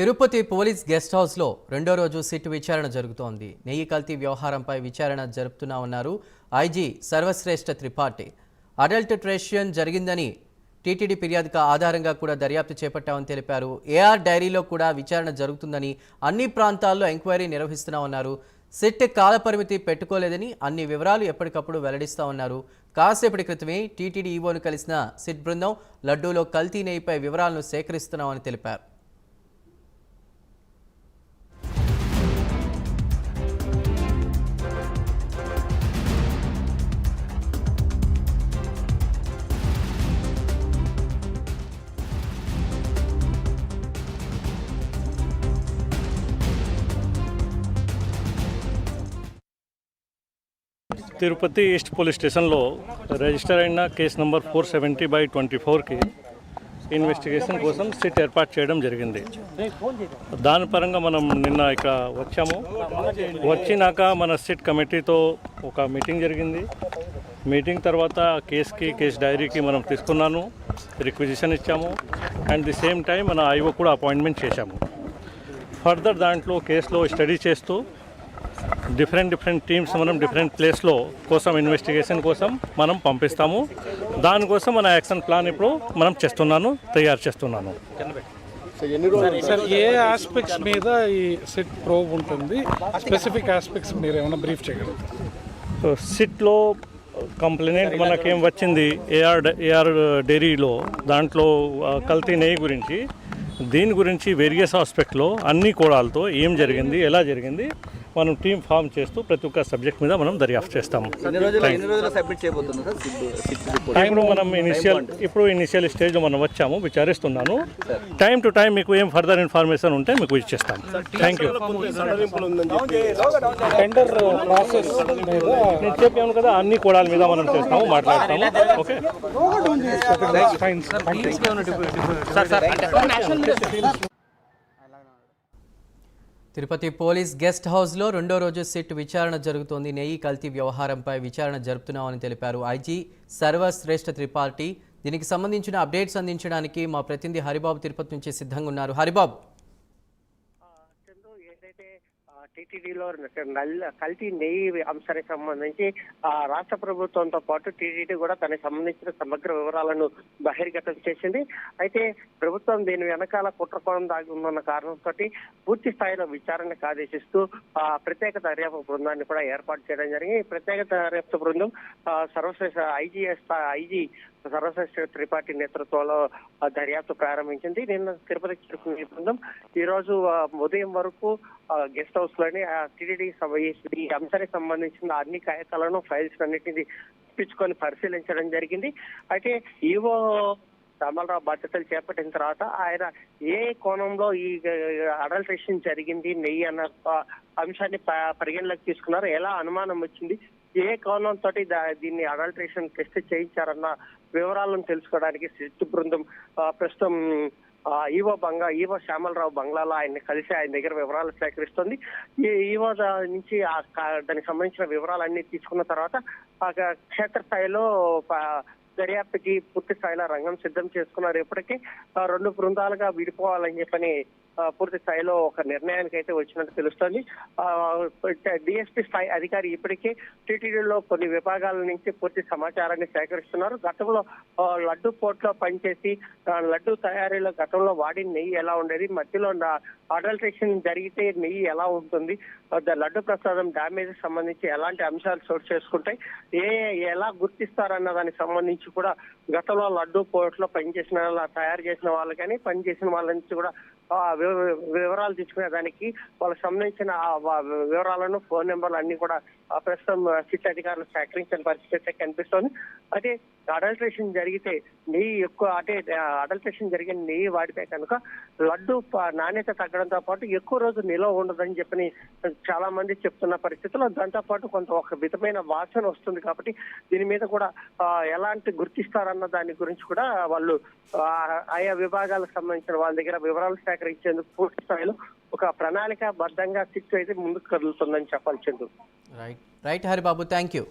Tirupati police guest హౌస్లో రెండో రోజు సిట్ విచారణ జరుగుతోంది. నెయ్యి కల్తీ వ్యవహారంపై విచారణ జరుపుతున్నామన్నారు ఐజీ సర్వశ్రేష్ఠ త్రిపాఠి. అడల్టరేషన్ జరిగిందని టీటీడీ ఫిర్యాదు ఆధారంగా కూడా దర్యాప్తు చేపట్టామని తెలిపారు. ఏఆర్ డైరీలో కూడా విచారణ జరుగుతుందని, అన్ని ప్రాంతాల్లో ఎంక్వైరీ నిర్వహిస్తున్నామన్నారు. సిట్ కాలపరిమితి పెట్టుకోలేదని, అన్ని వివరాలు ఎప్పటికప్పుడు వెల్లడిస్తామన్నారు. కాసేపటి క్రితమే టీటీడీ ఈవోను కలిసిన సిట్ బృందం లడ్డూలో కల్తీ నెయ్యిపై వివరాలను సేకరిస్తున్నామని తెలిపారు. తిరుపతి ఈస్ట్ పోలీస్ స్టేషన్లో రిజిస్టర్ అయిన కేసు నంబర్ 470/24కి ఇన్వెస్టిగేషన్ కోసం సిట్ ఏర్పాటు చేయడం జరిగింది. దాని పరంగా మనం నిన్న ఇక్కడ వచ్చాము. వచ్చినాక మన సిట్ కమిటీతో ఒక మీటింగ్ జరిగింది. మీటింగ్ తర్వాత కేస్ డైరీకి మనం తీసుకున్నాను, రిక్విజిషన్ ఇచ్చాము. అండ్ ది సేమ్ టైం మన ఐఓ కూడా అపాయింట్మెంట్ చేశాము. ఫర్దర్ దాంట్లో కేసులో స్టడీ చేస్తూ డిఫరెంట్ టీమ్స్ మనం డిఫరెంట్ ప్లేస్లో కోసం ఇన్వెస్టిగేషన్ కోసం మనం పంపిస్తాము. దానికోసం మన యాక్షన్ ప్లాన్ ఇప్పుడు మనం తయారు చేస్తున్నాను. సార్, ఏ ఆస్పెక్ట్స్ మీద ఈ సిట్ ప్రోబ్ ఉంటుంది? స్పెసిఫిక్ ఆస్పెక్ట్స్ మీరు ఏమైనా బ్రీఫ్ చేయగలరు? సిట్లో కంప్లైంట్ మనకేం వచ్చింది ఏఆర్ డైరీలో, దాంట్లో కల్తీ నెయ్యి గురించి, దీని గురించి వేరియస్ ఆస్పెక్ట్లో అన్ని కోణాలతో ఏం జరిగింది, ఎలా జరిగింది మనం టీం ఫామ్ చేస్తూ ప్రతి ఒక్క సబ్జెక్ట్ మీద మనం దర్యాప్తు చేస్తాము. టైంలో మనం ఇనిషియల్ స్టేజ్లో మనం వచ్చాము, విచారిస్తున్నాను. టైం టు టైం మీకు ఏం ఫర్దర్ ఇన్ఫర్మేషన్ ఉంటే మీకు ఇచ్చేస్తాం. Thank you. నేను చెప్పాను కదా, అన్ని కోణాల మీద మనం చేస్తాము, మాట్లాడతాము. ఓకే. తిరుపతి పోలీస్ గెస్ట్ హౌస్లో రెండో రోజు సిట్ విచారణ జరుగుతోంది. నెయ్యి కల్తీ వ్యవహారంపై విచారణ జరుపుతున్నామని తెలిపారు ఐజీ సర్వశ్రేష్ఠ త్రిపాఠి. దీనికి సంబంధించిన అప్డేట్స్ అందించడానికి మా ప్రతినిధి హరిబాబు తిరుపతి నుంచి సిద్ధంగా ఉన్నారు. హరిబాబు, టీటీడీలో కల్తీ నెయ్యి అంశానికి సంబంధించి రాష్ట్ర ప్రభుత్వంతో పాటు టీటీడీ కూడా తనకు సంబంధించిన సమగ్ర వివరాలను బహిర్గతం చేసింది. అయితే ప్రభుత్వం దీని వెనకాల కుట్రకోణం దాగి ఉందన్న కారణంతో పూర్తి స్థాయిలో విచారణకు ఆదేశిస్తూ ప్రత్యేక దర్యాప్తు బృందాన్ని కూడా ఏర్పాటు చేయడం జరిగింది. ఈ ప్రత్యేక దర్యాప్తు బృందం సర్వశ్రేష్ఠ ఐజీ సర్వశ్రేష్ఠ త్రిపాఠి నేతృత్వంలో దర్యాప్తు ప్రారంభించింది. నిన్న తిరుపతికి చేరుకున్న ఈ బృందం ఈ రోజు ఉదయం వరకు గెస్ట్ హౌస్ లోని టీటీడీ ఈ అంశానికి సంబంధించిన అన్ని కాగితాలను, ఫైల్స్ అన్నింటినీ తెప్పించుకొని పరిశీలించడం జరిగింది. అయితే ఈవో రామారావు బాధ్యతలు చేపట్టిన తర్వాత ఆయన ఏ కోణంలో ఈ అడల్టరేషన్ జరిగింది నెయ్యి అన్న అంశాన్ని పరిగణలోకి తీసుకున్నారు, ఎలా అనుమానం వచ్చింది, ఏ కోణంతో దీన్ని అడల్టరేషన్ టెస్ట్ చేయించారన్న వివరాలను తెలుసుకోవడానికి సిట్ బృందం ప్రస్తుతం ఈవో శ్యామలరావు బంగ్లాలో ఆయన్ని కలిసి ఆయన దగ్గర వివరాలు సేకరిస్తుంది. ఈవో నుంచి దానికి సంబంధించిన వివరాలన్నీ తీసుకున్న తర్వాత క్షేత్రస్థాయిలో దర్యాప్తుకి పూర్తి స్థాయిలో రంగం సిద్ధం చేసుకున్నారు. ఇప్పటికీ రెండు బృందాలుగా విడిపోవాలని చెప్పని పూర్తి స్థాయిలో ఒక నిర్ణయానికి అయితే వచ్చినట్టు తెలుస్తోంది. డిఎస్పీ స్థాయి అధికారి ఇప్పటికే టీటీడీలో కొన్ని విభాగాల నుంచి పూర్తి సమాచారాన్ని సేకరిస్తున్నారు. గతంలో లడ్డు పోర్ట్లో పనిచేసి లడ్డు తయారీలో గతంలో వాడిన నెయ్యి ఎలా ఉండేది, మధ్యలో అడల్టరేషన్ జరిగితే నెయ్యి ఎలా ఉంటుంది, లడ్డు ప్రసాదం డ్యామేజ్ సంబంధించి ఎలాంటి అంశాలు చోటు చేసుకుంటాయి, ఎలా గుర్తిస్తారన్న దానికి సంబంధించి కూడా గతంలో లడ్డు పోర్ట్లో పనిచేసిన తయారు చేసిన వాళ్ళు కానీ పనిచేసిన వాళ్ళ నుంచి కూడా వివరాలు తీసుకునే దానికి వాళ్ళకి సంబంధించిన వివరాలను, ఫోన్ నెంబర్లు అన్ని కూడా ప్రస్తుతం సిట్ అధికారులు సేకరించిన పరిస్థితి కనిపిస్తోంది. అయితే అడల్టరేషన్ జరిగితే నెయ్యి ఎక్కువ, అంటే అడల్టరేషన్ జరిగిన నెయ్యి వాడితే కనుక లడ్డు నాణ్యత తగ్గడంతో పాటు ఎక్కువ రోజు నిల్వ ఉండదని చెప్పని చాలా మంది చెప్తున్న పరిస్థితుల్లో, దాంతో పాటు కొంత ఒక విధమైన వాసన వస్తుంది. కాబట్టి దీని మీద కూడా ఎలాంటి గుర్తిస్తారన్న దాని గురించి కూడా వాళ్ళు ఆయా విభాగాలకు సంబంధించిన వాళ్ళ దగ్గర వివరాలు సేకరించేందుకు పూర్తి స్థాయిలో ఒక ప్రణాళిక బద్ధంగా సిట్ అయితే ముందుకు కదులుతుందని చెప్పాలి. Chandu. Right Haribabu, thank you.